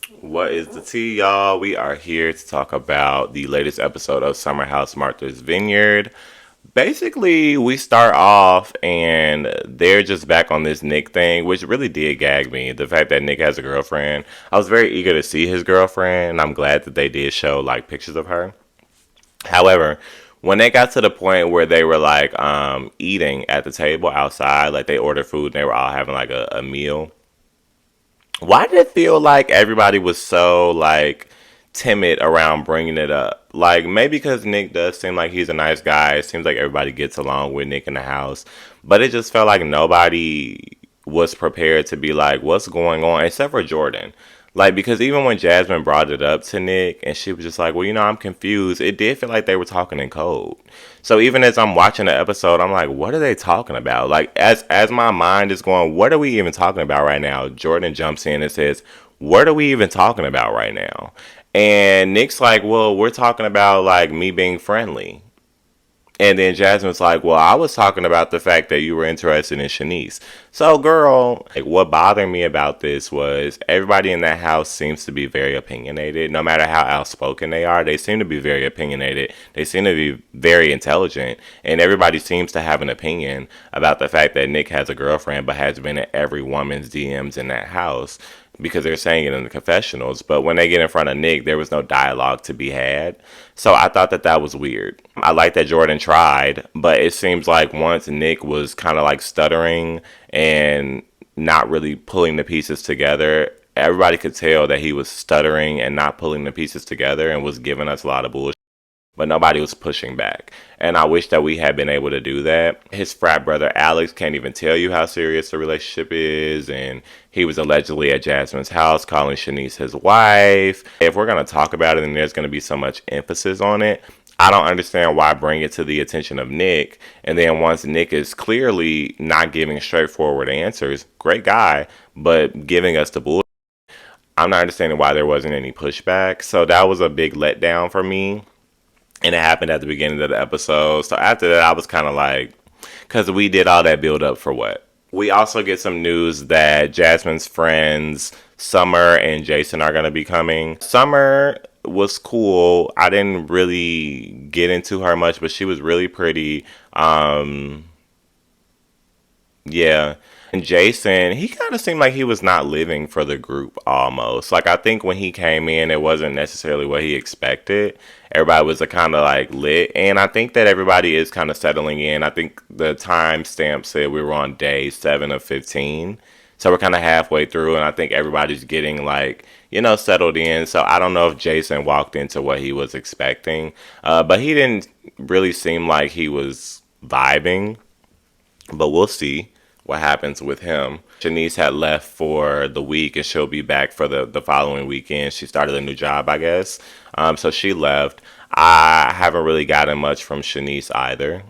What is the tea, y'all? We are here to talk about the latest episode of Summer House Martha's Vineyard. Basically, we start off and they're just back on this Nick thing, which really did gag me. The fact that Nick has a girlfriend. I was very eager to see his girlfriend, and I'm glad that they did show like pictures of her. However, when they got to the point where they were like eating at the table outside, like they ordered food and they were all having like a meal. Why did it feel like everybody was so like timid around bringing it up? Like maybe because Nick does seem like he's a nice guy. It seems like everybody gets along with Nick in the house, but it just felt like nobody was prepared to be like, "What's going on?" Except for Jordan. Like because even when Jasmine brought it up to Nick and she was just like, "Well, I'm confused." It did feel like they were talking in code. So even as I'm watching the episode, I'm like, what are they talking about? Like as my mind is going, what are we even talking about right now? Jordan jumps in and says, what are we even talking about right now? And Nick's like, well, we're talking about like me being friendly. And then Jasmine's like, well, I was talking about the fact that you were interested in Shanice. So, girl, like, what bothered me about this was everybody in that house seems to be very opinionated. No matter how outspoken they are, they seem to be very opinionated. They seem to be very intelligent. And everybody seems to have an opinion about the fact that Nick has a girlfriend but has been in every woman's DMs in that house because they're saying it in the confessionals. But when they get in front of Nick, there was no dialogue to be had. So I thought that that was weird. I like that Jordan tried, but it seems like once Nick was kind of like stuttering and not really pulling the pieces together, everybody could tell that he was stuttering and not pulling the pieces together and was giving us a lot of bullshit, but nobody was pushing back. And I wish that we had been able to do that. His frat brother Alex can't even tell you how serious the relationship is, and he was allegedly at Jasmine's house calling Shanice his wife. If we're going to talk about it and there's going to be so much emphasis on it, I don't understand why bring it to the attention of Nick. And then once Nick is clearly not giving straightforward answers, great guy, but giving us the bull. I'm not understanding why there wasn't any pushback. So that was a big letdown for me, and it happened at the beginning of the episode. So after that, I was kind of like, because we did all that build up for what? We also get some news that Jasmine's friends, Summer and Jason, are going to be coming. Summer was cool. I didn't really get into her much, but she was really pretty. Yeah. And Jason, he kind of seemed like he was not living for the group almost. Like, I think when he came in, it wasn't necessarily what he expected. Everybody was kind of like lit. And I think that everybody is kind of settling in. I think the timestamp said we were on day 7 of 15. So we're kind of halfway through. And I think everybody's getting like, settled in. So I don't know if Jason walked into what he was expecting. But he didn't really seem like he was vibing, but we'll see what happens with him. Shanice had left for the week and she'll be back for the following weekend. She started a new job, I guess. So she left. I haven't really gotten much from Shanice either.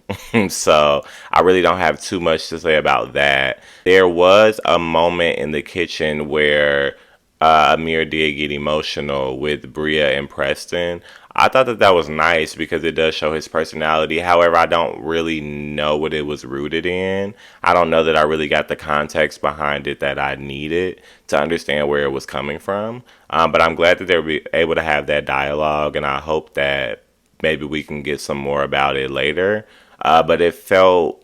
So I really don't have too much to say about that. There was a moment in the kitchen where Amir did get emotional with Bria and Preston. I thought that that was nice because it does show his personality. However, I don't really know what it was rooted in. I don't know that I really got the context behind it that I needed to understand where it was coming from. But I'm glad that they were able to have that dialogue, and I hope that maybe we can get some more about it later. But it felt,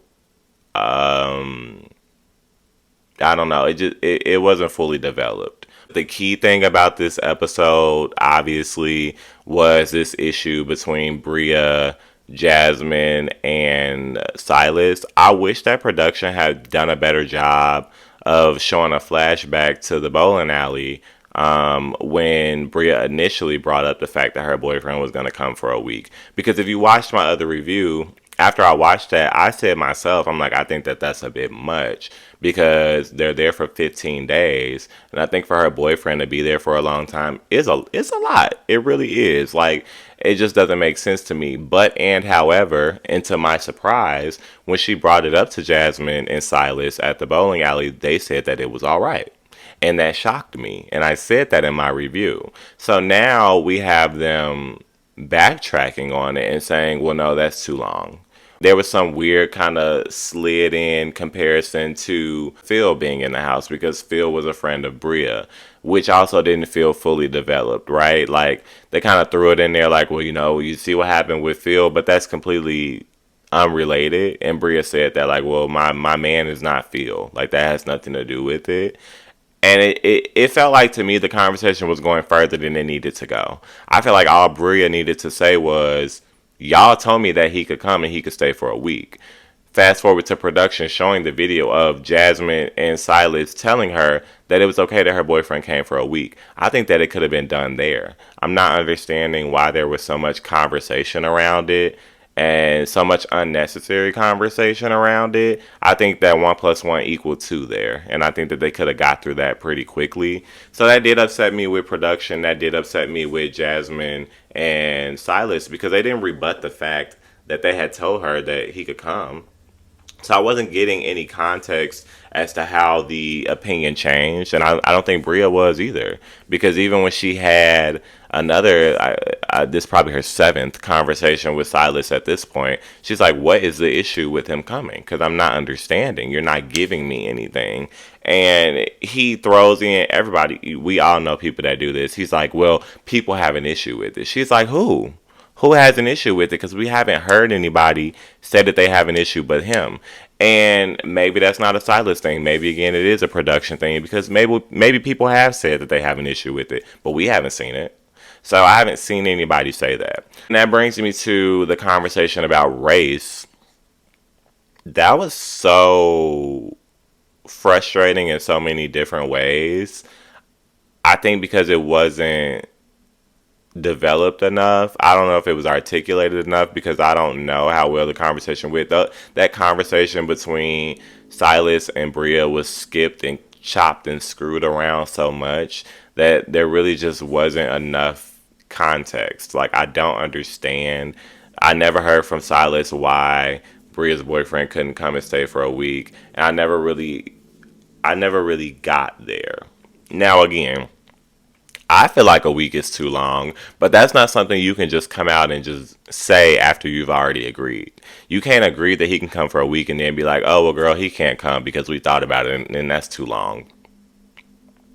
I don't know, it wasn't fully developed. The key thing about this episode, obviously, was this issue between Bria, Jasmine, and Silas. I wish that production had done a better job of showing a flashback to the bowling alley when Bria initially brought up the fact that her boyfriend was going to come for a week. Because if you watched my other review, after I watched that, I said myself, I'm like, I think that that's a bit much because they're there for 15 days, and I think for her boyfriend to be there for a long time is a lot. It really is. Like, it just doesn't make sense to me. But and however, and to my surprise, when she brought it up to Jasmine and Silas at the bowling alley, they said that it was all right. And that shocked me. And I said that in my review. So now we have them backtracking on it and saying, well, no, that's too long. There was some weird kind of slid in comparison to Phil being in the house because Phil was a friend of Bria, which also didn't feel fully developed, right? Like they kind of threw it in there like, well, you see what happened with Phil, but that's completely unrelated. And Bria said that like, well, my man is not Phil. Like that has nothing to do with it. And it felt like to me the conversation was going further than it needed to go. I feel like all Bria needed to say was, y'all told me that he could come and he could stay for a week. Fast forward to production showing the video of Jasmine and Silas telling her that it was okay that her boyfriend came for a week. I think that it could have been done there. I'm not understanding why there was so much conversation around it and so much unnecessary conversation around it. I think that 1 + 1 = 2 there, and I think that they could have got through that pretty quickly. So that did upset me with production. That did upset me with Jasmine and Silas because they didn't rebut the fact that they had told her that he could come. So I wasn't getting any context as to how the opinion changed, and I don't think Bria was either, because even when she had another, this is probably her seventh conversation with Silas at this point, she's like, "What is the issue with him coming? Because I'm not understanding. You're not giving me anything." And he throws in everybody. We all know people that do this. He's like, "Well, people have an issue with it." She's like, "Who?" Who has an issue with it? Because we haven't heard anybody say that they have an issue but him. And maybe that's not a Silas thing. Maybe again it is a production thing because maybe people have said that they have an issue with it, but we haven't seen it. So I haven't seen anybody say that. And that brings me to the conversation about race. That was so frustrating in so many different ways. I think because it wasn't developed enough. I don't know if it was articulated enough because I don't know how well the conversation with that conversation between Silas and Bria was skipped and chopped and screwed around so much that there really just wasn't enough context. Like I don't understand. I never heard from Silas why Bria's boyfriend couldn't come and stay for a week, and I never really got there. Now again, I feel like a week is too long, but that's not something you can just come out and just say after you've already agreed. You can't agree that he can come for a week and then be like, oh, well, girl, he can't come because we thought about it and that's too long.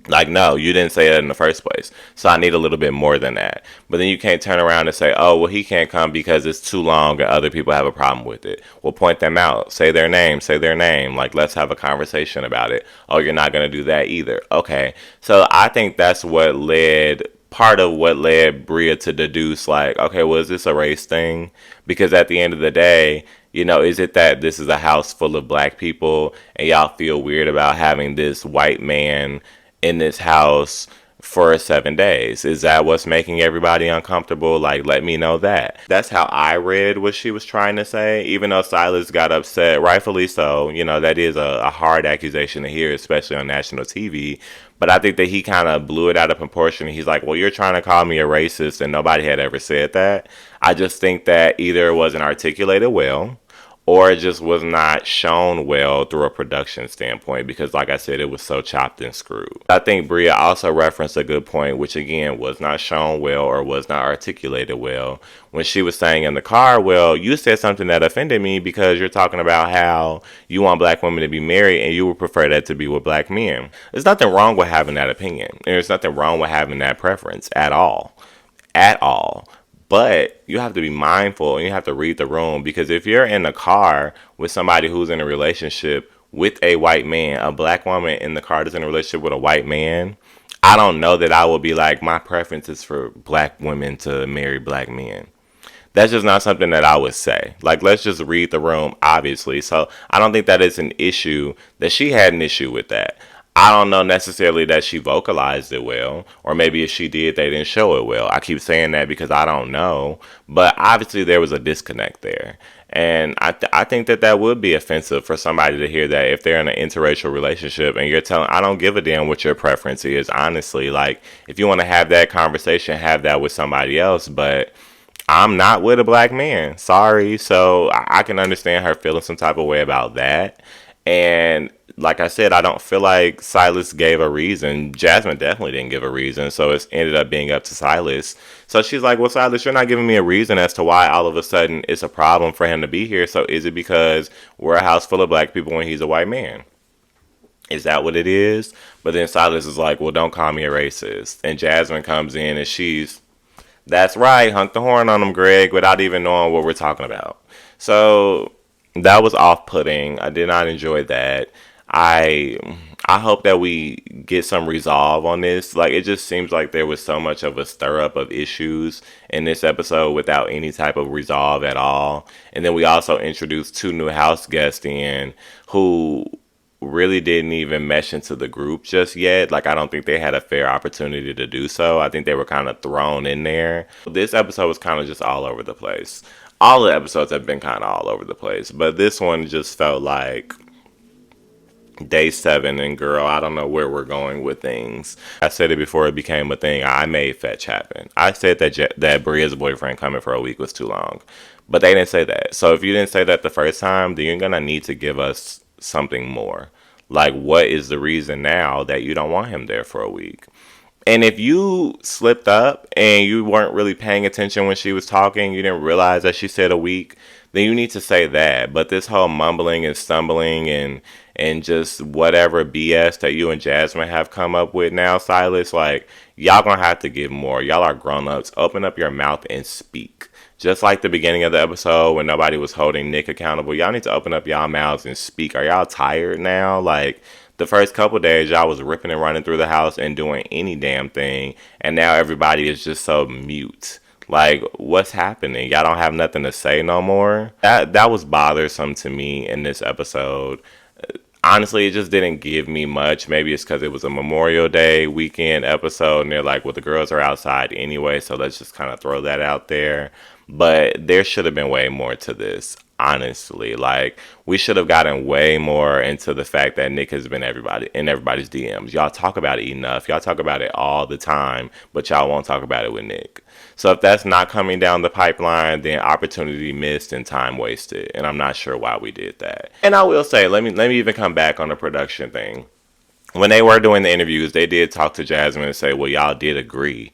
Like, no, you didn't say it in the first place. So I need a little bit more than that. But then you can't turn around and say, oh, well, he can't come because it's too long and other people have a problem with it. Well, point them out. Say their name. Say their name. Like, let's have a conversation about it. Oh, you're not going to do that either. Okay. So I think that's part of what led Bria to deduce, like, okay, well, is this a race thing? Because at the end of the day, is it that this is a house full of black people and y'all feel weird about having this white man in this house for 7 days? Is that what's making everybody uncomfortable? Like, let me know that. That's how I read what she was trying to say, even though Silas got upset, rightfully so. That is a hard accusation to hear, especially on national TV. But I think that he kind of blew it out of proportion. He's like, well, you're trying to call me a racist, and nobody had ever said that. I just think that either it wasn't articulated well, or it just was not shown well through a production standpoint because, like I said, it was so chopped and screwed. I think Bria also referenced a good point, which again was not shown well or was not articulated well, when she was saying in the car, well, you said something that offended me because you're talking about how you want black women to be married and you would prefer that to be with black men. There's nothing wrong with having that opinion. There's nothing wrong with having that preference at all. At all. But you have to be mindful and you have to read the room because if you're in a car with somebody who's in a relationship with a white man, a black woman in the car that's in a relationship with a white man, I don't know that I will be like, my preference is for black women to marry black men. That's just not something that I would say. Like, let's just read the room, obviously. So I don't think that is an issue, that she had an issue with that. I don't know necessarily that she vocalized it well, or maybe if she did, they didn't show it well. I keep saying that because I don't know, but obviously there was a disconnect there. And I think that that would be offensive for somebody to hear that if they're in an interracial relationship and you're telling, I don't give a damn what your preference is, honestly. Like, if you want to have that conversation, have that with somebody else, but I'm not with a black man. Sorry. So I can understand her feeling some type of way about that. And like I said, I don't feel like Silas gave a reason. Jasmine definitely didn't give a reason, so it ended up being up to Silas. So she's like, "Well, Silas, you're not giving me a reason as to why all of a sudden it's a problem for him to be here. So is it because we're a house full of black people and he's a white man? Is that what it is?" But then Silas is like, "Well, don't call me a racist." And Jasmine comes in and she's, "That's right, honk the horn on him, Greg," without even knowing what we're talking about. So that was off-putting. I did not enjoy that. I I hope that we get some resolve on this. Like, it just seems like there was so much of a stir up of issues in this episode without any type of resolve at all. And then we also introduced two new house guests in who really didn't even mesh into the group just yet. Like, I don't think they had a fair opportunity to do so. I think they were kind of thrown in there. This episode was kind of just all over the place. All the episodes have been kind of all over the place, but this one just felt like day seven, and girl, I don't know where we're going with things. I said it before it became a thing. I made fetch happen. I said that that Bria's boyfriend coming for a week was too long, but they didn't say that. So if you didn't say that the first time, then you're gonna need to give us something more. Like, what is the reason now that you don't want him there for a week? And if you slipped up and you weren't really paying attention when she was talking, you didn't realize that she said a week, then you need to say that. But this whole mumbling and stumbling and just whatever BS that you and Jasmine have come up with now, Silas, like, y'all gonna have to give more. Y'all are grown ups. Open up your mouth and speak. Just like the beginning of the episode when nobody was holding Nick accountable, y'all need to open up y'all mouths and speak. Are y'all tired now? Like, the first couple days, y'all was ripping and running through the house and doing any damn thing, and now everybody is just so mute. Like, what's happening? Y'all don't have nothing to say no more? That was bothersome to me in this episode. Honestly, it just didn't give me much. Maybe it's because it was a Memorial Day weekend episode, and they're like, well, the girls are outside anyway, so let's just kind of throw that out there. But there should have been way more to this, honestly. Like, we should have gotten way more into the fact that Nick has been everybody in everybody's DMs. Y'all talk about it enough. Y'all talk about it all the time, but y'all won't talk about it with Nick. So if that's not coming down the pipeline, then opportunity missed and time wasted. And I'm not sure why we did that. And I will say, let me even come back on the production thing. When they were doing the interviews, they did talk to Jasmine and say, well, y'all did agree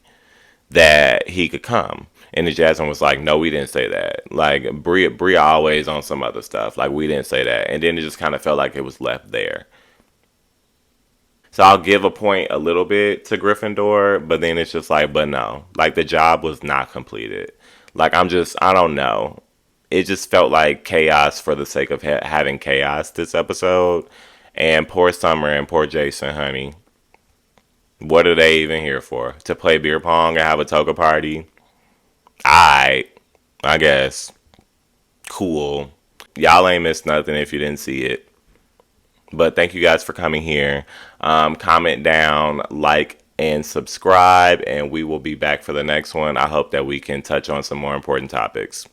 that he could come. And the Jasmine was like, no, we didn't say that. Like, Bria always on some other stuff. Like, we didn't say that. And then it just kind of felt like it was left there. So I'll give a point a little bit to Gryffindor, but then it's just like, but no. Like, the job was not completed. Like, I don't know. It just felt like chaos for the sake of having chaos this episode. And poor Summer and poor Jason, honey. What are they even here for? To play beer pong and have a toga party? I guess. Cool. Y'all ain't missed nothing if you didn't see it. But thank you guys for coming here. Comment down, like, and subscribe, and we will be back for the next one. I hope that we can touch on some more important topics.